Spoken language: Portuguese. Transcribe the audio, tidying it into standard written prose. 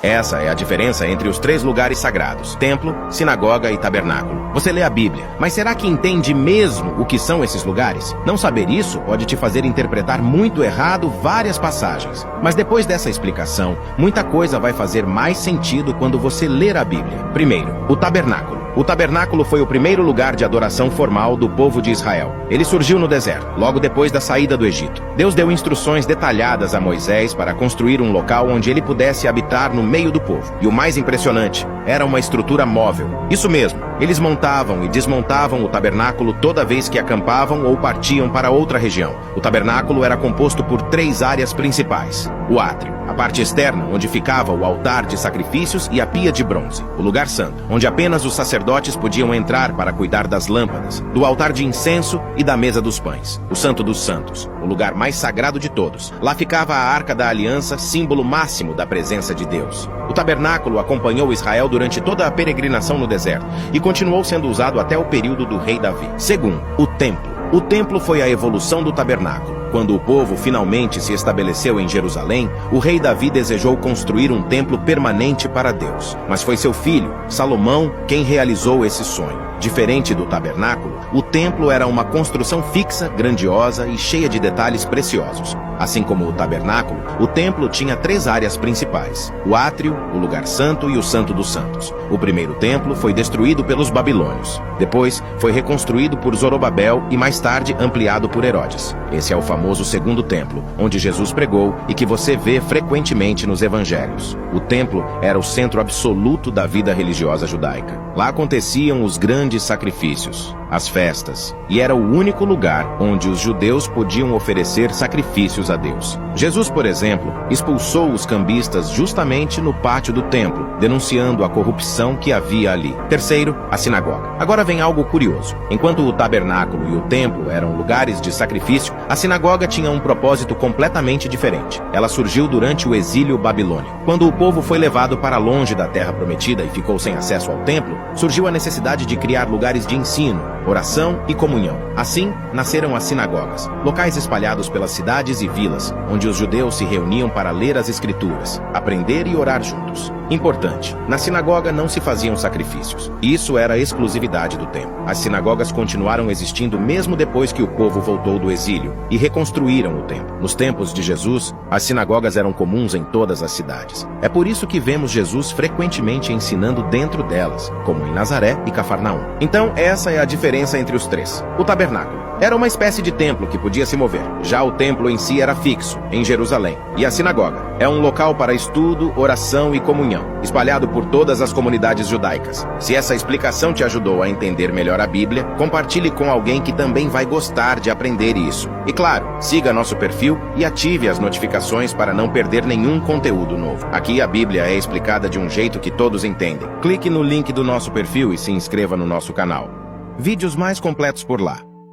Essa é a diferença entre os três lugares sagrados: templo, sinagoga e tabernáculo. Você lê a Bíblia, mas será que entende mesmo o que são esses lugares? Não saber isso pode te fazer interpretar muito errado várias passagens. Mas depois dessa explicação, muita coisa vai fazer mais sentido quando você ler a Bíblia. Primeiro, o tabernáculo. O tabernáculo foi o primeiro lugar de adoração formal do povo de Israel. Ele surgiu no deserto, logo depois da saída do Egito. Deus deu instruções detalhadas a Moisés para construir um local onde ele pudesse habitar no meio do povo. E o mais impressionante, era uma estrutura móvel. Isso mesmo, eles montavam e desmontavam o tabernáculo toda vez que acampavam ou partiam para outra região. O tabernáculo era composto por 3 áreas principais: o átrio, a parte externa, onde ficava o altar de sacrifícios, e a pia de bronze, o lugar santo, onde apenas os sacerdotes podiam entrar para cuidar das lâmpadas, do altar de incenso e da mesa dos pães, o santo dos santos, o lugar mais sagrado de todos. Lá ficava a arca da aliança, símbolo máximo da presença de Deus. O tabernáculo acompanhou Israel durante toda a peregrinação no deserto e continuou sendo usado até o período do rei Davi. Segundo, o templo. O templo foi a evolução do tabernáculo. Quando o povo finalmente se estabeleceu em Jerusalém, o rei Davi desejou construir um templo permanente para Deus. Mas foi seu filho, Salomão, quem realizou esse sonho. Diferente do tabernáculo, o templo era uma construção fixa, grandiosa e cheia de detalhes preciosos. Assim como o tabernáculo, o templo tinha 3 áreas principais: o átrio, o lugar santo e o santo dos santos. O primeiro templo foi destruído pelos babilônios. Depois, foi reconstruído por Zorobabel e mais tarde ampliado por Herodes. Esse é o famoso segundo templo, onde Jesus pregou e que você vê frequentemente nos evangelhos. O templo era o centro absoluto da vida religiosa judaica. Lá aconteciam os grandes sacrifícios, as festas, e era o único lugar onde os judeus podiam oferecer sacrifícios a Deus. Jesus, por exemplo, expulsou os cambistas justamente no pátio do templo, denunciando a corrupção que havia ali. Terceiro, a sinagoga. Agora vem algo curioso. Enquanto o tabernáculo e o templo eram lugares de sacrifício, a sinagoga tinha um propósito completamente diferente. Ela surgiu durante o exílio babilônico. Quando o povo foi levado para longe da terra prometida e ficou sem acesso ao templo, surgiu a necessidade de criar lugares de ensino, oração e comunhão. Assim, nasceram as sinagogas, locais espalhados pelas cidades e vilas, onde os judeus se reuniam para ler as escrituras, aprender e orar juntos. Importante, na sinagoga não se faziam sacrifícios. Isso era exclusividade do templo. As sinagogas continuaram existindo mesmo depois que o povo voltou do exílio e reconstruíram o templo. Nos tempos de Jesus, as sinagogas eram comuns em todas as cidades. É por isso que vemos Jesus frequentemente ensinando dentro delas, como em Nazaré e Cafarnaum. Então, essa é a diferença entre os três. O tabernáculo era uma espécie de templo que podia se mover. Já o templo em si era fixo, em Jerusalém. E a sinagoga é um local para estudo, oração e comunhão, espalhado por todas as comunidades judaicas. Se essa explicação te ajudou a entender melhor a Bíblia, compartilhe com alguém que também vai gostar de aprender isso. E claro, siga nosso perfil e ative as notificações para não perder nenhum conteúdo novo. Aqui a Bíblia é explicada de um jeito que todos entendem. Clique no link do nosso perfil e se inscreva no nosso canal. Vídeos mais completos por lá.